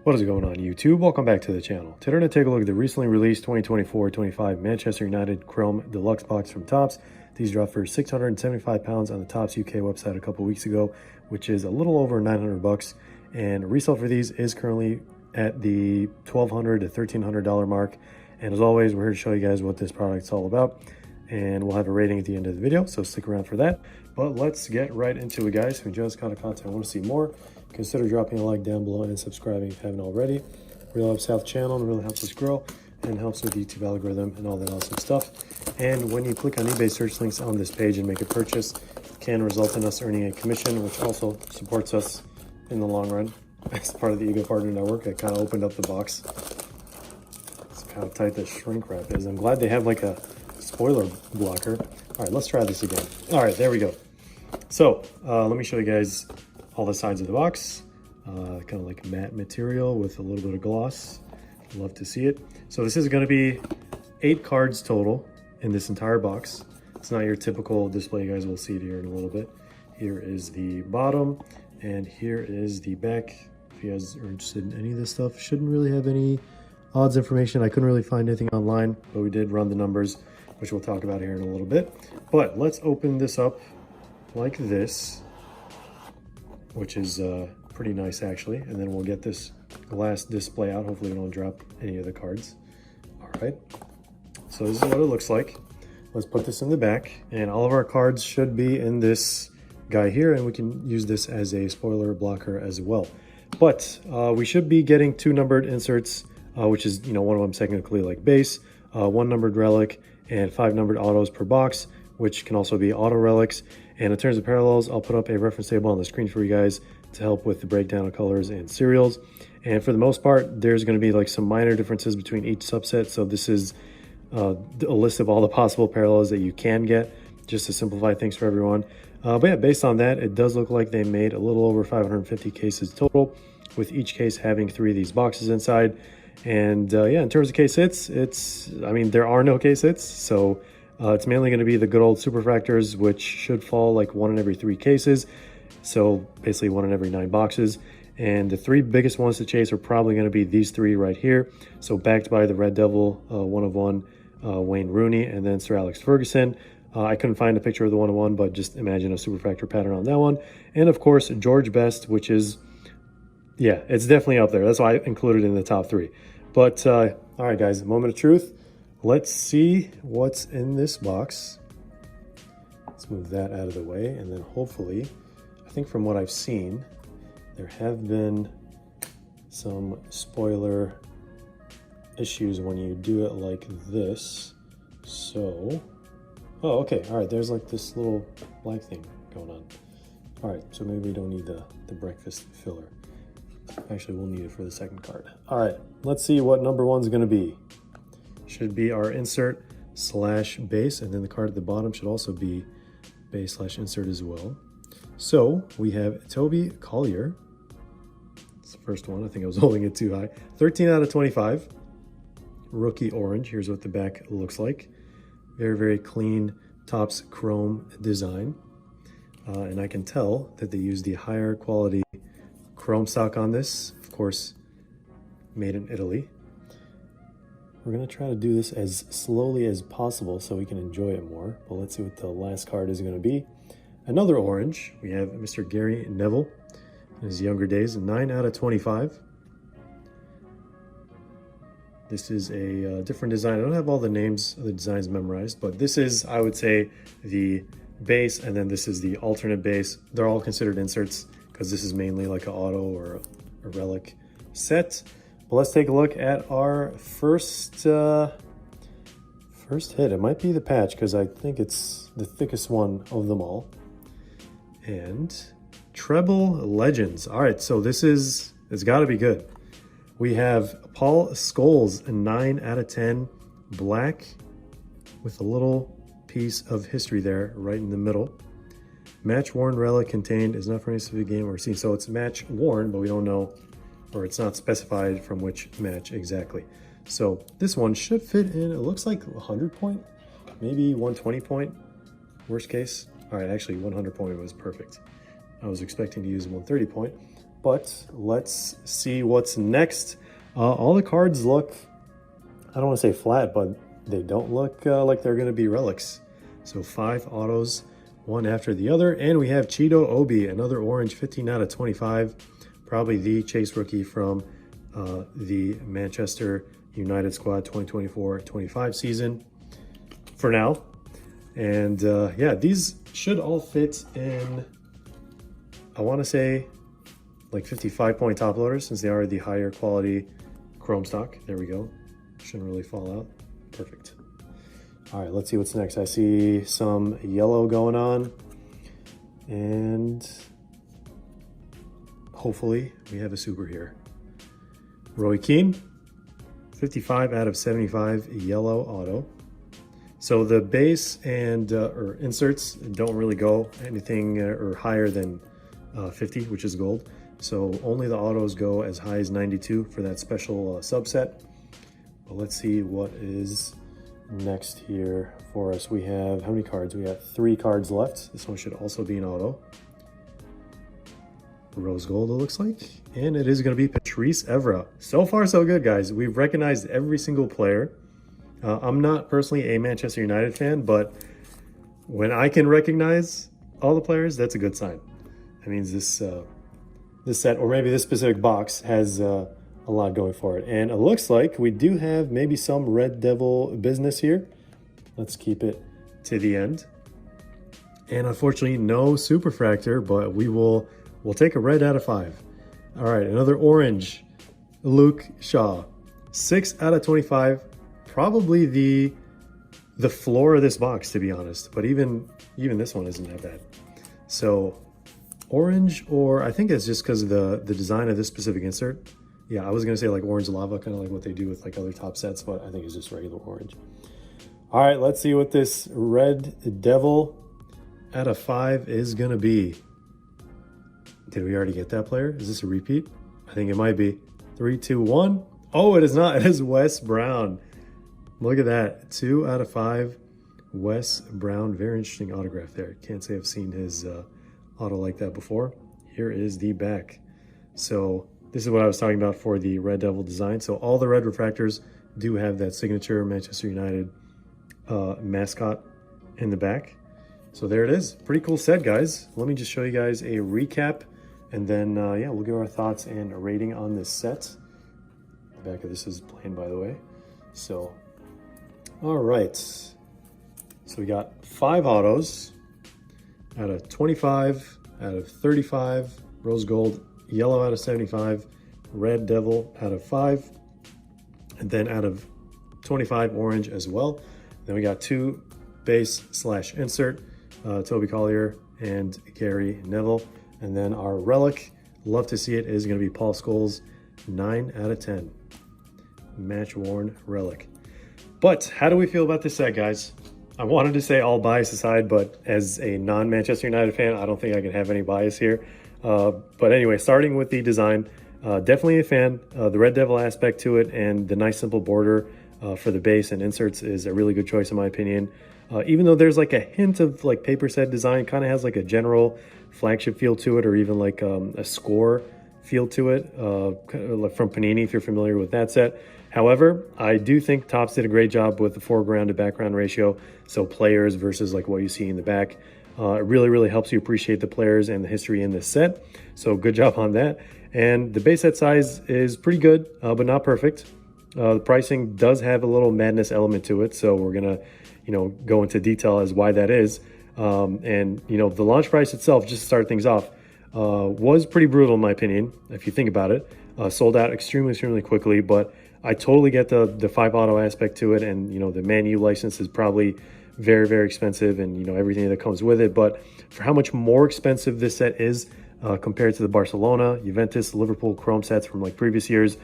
What is going on, YouTube? Welcome back to the channel. Today we're going to take a look at the recently released 2024-25 Manchester United Chrome Deluxe box from Topps. These dropped for £675 on the Topps UK website a couple weeks ago, which is a little over 900 bucks. And resale for these is currently at the $1,200 to $1,300 mark. And as always, we're here to show you guys what this product's all about. And we'll have a rating at the end of the video, so stick around for that. But let's get right into it, guys. If you just got a content and want to see more, consider dropping a like down below and subscribing if you haven't already. Really helps out the channel and really helps us grow and helps with the YouTube algorithm and all that awesome stuff. And when you click on eBay search links on this page and make a purchase, it can result in us earning a commission, which also supports us in the long run. As part of the Ego Partner Network, I kind of opened up the box. It's how tight the shrink wrap is. I'm glad they have like a spoiler blocker. All right, let's try this again. All right, there we go. So let me show you guys all the sides of the box. Kind of like matte material with a little bit of gloss. Love to see it. So this is going to be 8 cards total in this entire box. It's not your typical display. You guys will see it here in a little bit. Here is the bottom and here is the back. If you guys are interested in any of this stuff, shouldn't really have any odds information. I couldn't really find anything online, but we did run the numbers, which we'll talk about here in a little bit. But let's open this up like this, which is pretty nice actually. And then we'll get this glass display out. Hopefully we don't drop any of the cards. All right, so this is what it looks like. Let's put this in the back, and all of our cards should be in this guy here, and we can use this as a spoiler blocker as well. But we should be getting 2 numbered inserts, which is, you know, one of them technically like base, 1 numbered relic, and 5 numbered autos per box, which can also be auto relics. And in terms of parallels, I'll put up a reference table on the screen for you guys to help with the breakdown of colors and serials. And for the most part, there's going to be like some minor differences between each subset. So this is a list of all the possible parallels that you can get, just to simplify things for everyone. But yeah, based on that, it does look like they made a little over 550 cases total, with each case having 3 of these boxes inside. And yeah, in terms of case hits, I mean, there are no case hits, so it's mainly going to be the good old superfractors, which should fall like 1 in every 3 cases. So basically 1 in every 9 boxes. And the 3 biggest ones to chase are probably going to be these 3 right here. So backed by the Red Devil, 1 of 1, Wayne Rooney, and then Sir Alex Ferguson. I couldn't find a picture of the 1 of 1, but just imagine a superfractor pattern on that one. And of course, George Best, which is, yeah, it's definitely up there. That's why I included it in the top 3. But all right, guys, moment of truth. Let's see what's in this box. Let's move that out of the way, and then hopefully, I think from what I've seen, there have been some spoiler issues when you do it like this. So, oh, okay, all right, there's like this little black thing going on. All right, so maybe we don't need the breakfast filler. Actually, we'll need it for the second card. All right, let's see what number 1's gonna be. Should be our insert slash base, and then the card at the bottom should also be base slash insert as well. So we have Toby Collier. It's the first one. I think I was holding it too high. 13 out of 25. Rookie orange. Here's what the back looks like. Very, very clean Topps Chrome design. And I can tell that they use the higher quality Chrome stock on this. Of course, made in Italy. We're going to try to do this as slowly as possible so we can enjoy it more. But let's see what the last card is going to be. Another orange. We have Mr. Gary Neville in his younger days. 9 out of 25. This is a different design. I don't have all the names of the designs memorized, but this is, I would say, the base, and then this is the alternate base. They're all considered inserts because this is mainly like an auto or a relic set. But let's take a look at our first hit. It might be the patch because I think it's the thickest one of them all. And Treble Legends. All right, so it's got to be good. We have Paul Scholes, a 9 out of 10, black with a little piece of history there right in the middle. Match worn relic contained is not for any specific game or scene. So it's match worn, but we don't know, or it's not specified from which match exactly. So this one should fit in, it looks like 100 point, maybe 120 point, worst case. All right, actually 100 point was perfect. I was expecting to use 130 point, But let's see what's next. All the cards look, I don't want to say flat, but they don't look like they're going to be relics. So 5 autos, one after the other. And we have Cheeto Obi, another orange, 15 out of 25. Probably the chase rookie from the Manchester United squad 2024-25 season for now. And yeah, these should all fit in, I want to say, like 55-point top loaders, since they are the higher quality chrome stock. There we go. Shouldn't really fall out. Perfect. All right, let's see what's next. I see some yellow going on, and hopefully we have a super here. Roy Keane, 55 out of 75 yellow auto. So the base and or inserts don't really go anything or higher than 50, which is gold. So only the autos go as high as 92 for that special subset. But let's see what is next here for us. We have, how many cards? We have 3 cards left. This one should also be an auto. Rose gold, it looks like. And it is going to be Patrice Evra. So far, so good, guys. We've recognized every single player. I'm not personally a Manchester United fan, but when I can recognize all the players, that's a good sign. That means this set, or maybe this specific box, has a lot going for it. And it looks like we do have maybe some Red Devil business here. Let's keep it to the end. And unfortunately, no Superfractor, but we'll take a red out of 5. All right, another orange, Luke Shaw, 6 out of 25. Probably the floor of this box, to be honest. But even this one isn't that bad. So orange, or I think it's just because of the design of this specific insert. Yeah, I was gonna say like orange lava, kind of like what they do with like other top sets, but I think it's just regular orange. All right, let's see what this Red Devil out of 5 is gonna be. Did we already get that player? Is this a repeat? I think it might be. 3, 2, 1. Oh, it is not. It is Wes Brown. Look at that. 2 out of 5. Wes Brown. Very interesting autograph there. Can't say I've seen his auto like that before. Here is the back. So this is what I was talking about for the Red Devil design. So all the red refractors do have that signature Manchester United mascot in the back. So there it is. Pretty cool set, guys. Let me just show you guys a recap, and then yeah, we'll give our thoughts and a rating on this set. The back of this is plain, by the way. So all right, so we got 5 autos out of 25, out of 35, rose gold, yellow out of 75, Red Devil out of 5, and then out of 25, orange as well. Then we got 2 base / insert, Toby Collier and Gary Neville. And then our relic, love to see it, is going to be Paul Scholes, 9 out of 10. Match worn relic. But how do we feel about this set, guys? I wanted to say all bias aside, but as a non-Manchester United fan, I don't think I can have any bias here. But anyway, starting with the design, definitely a fan. The Red Devil aspect to it and the nice simple border for the base and inserts is a really good choice in my opinion. Even though there's like a hint of like paper set design, kind of has like a general flagship feel to it, or even like a score feel to it from Panini, if you're familiar with that set. However, I do think Topps did a great job with the foreground to background ratio. So players versus like what you see in the back. It really, really helps you appreciate the players and the history in this set. So good job on that. And the base set size is pretty good, but not perfect. The pricing does have a little madness element to it. So we're going to, go into detail as why that is. And, the launch price itself, just to start things off, was pretty brutal in my opinion, if you think about it. Sold out extremely quickly, but I totally get the 5 auto aspect to it, and the Man U license is probably very expensive, and everything that comes with it. But for how much more expensive this set is compared to the Barcelona, Juventus, Liverpool Chrome sets from like previous years,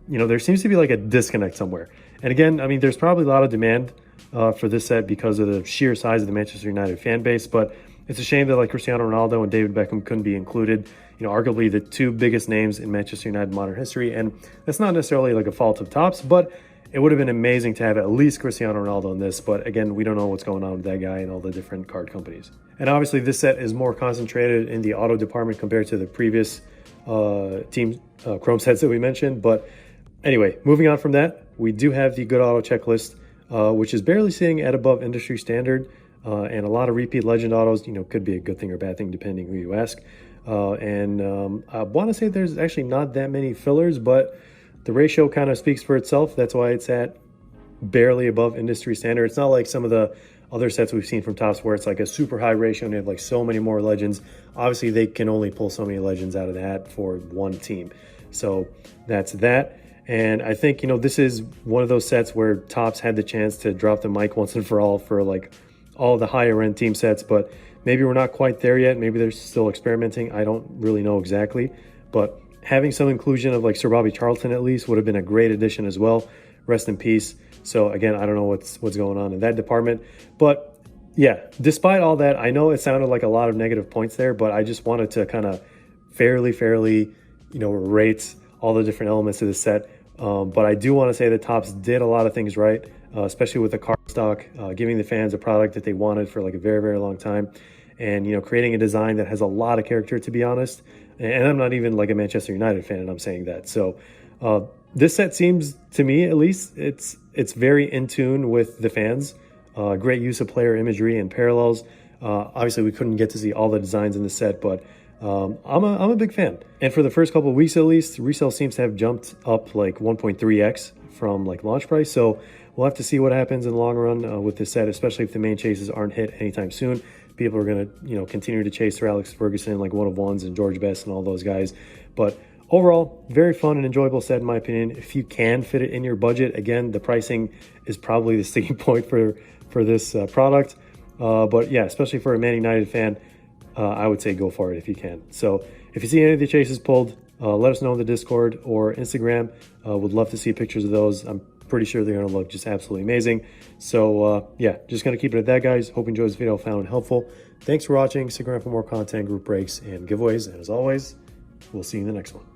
there seems to be like a disconnect somewhere. And again, I mean, there's probably a lot of demand for this set because of the sheer size of the Manchester United fan base, but it's a shame that like Cristiano Ronaldo and David Beckham couldn't be included. Arguably the 2 biggest names in Manchester United modern history, and that's not necessarily like a fault of Topps, but it would have been amazing to have at least Cristiano Ronaldo in this. But again, we don't know what's going on with that guy and all the different card companies. And obviously this set is more concentrated in the auto department compared to the previous team Chrome sets that we mentioned. But anyway, moving on from that, we do have the good auto checklist, which is barely sitting at above industry standard, and a lot of repeat legend autos. Could be a good thing or bad thing depending who you ask. I want to say there's actually not that many fillers, but the ratio kind of speaks for itself. That's why it's at barely above industry standard. It's not like some of the other sets we've seen from Topps where it's like a super high ratio and they have like so many more legends. Obviously, they can only pull so many legends out of the hat for one team. So that's that. And I think, this is one of those sets where Topps had the chance to drop the mic once and for all for like all the higher end team sets, but maybe we're not quite there yet. Maybe they're still experimenting. I don't really know exactly, but having some inclusion of like Sir Bobby Charlton at least would have been a great addition as well. Rest in peace. So again, I don't know what's going on in that department, but yeah, despite all that, I know it sounded like a lot of negative points there, but I just wanted to kind of fairly, rate all the different elements of the set. But I do want to say that Topps did a lot of things right, especially with the card stock, giving the fans a product that they wanted for like a very, very long time. And, creating a design that has a lot of character, to be honest. And I'm not even like a Manchester United fan, and I'm saying that. So this set seems, to me at least, it's very in tune with the fans. Great use of player imagery and parallels. Obviously, we couldn't get to see all the designs in the set, but I'm a big fan. And for the first couple of weeks at least, resale seems to have jumped up like 1.3x from like launch price. So we'll have to see what happens in the long run with this set, especially if the main chases aren't hit anytime soon. People are going to, continue to chase Sir Alex Ferguson, like one of ones, and George Best and all those guys. But overall, very fun and enjoyable set in my opinion. If you can fit it in your budget, again, the pricing is probably the sticking point for this product. But yeah, especially for a Man United fan, I would say go for it if you can. So if you see any of the chases pulled, let us know in the Discord or Instagram. Would love to see pictures of those. I'm pretty sure they're going to look just absolutely amazing. So yeah, just going to keep it at that, guys. Hope you enjoyed this video, found it helpful. Thanks for watching. Stick around for more content, group breaks, and giveaways. And as always, we'll see you in the next one.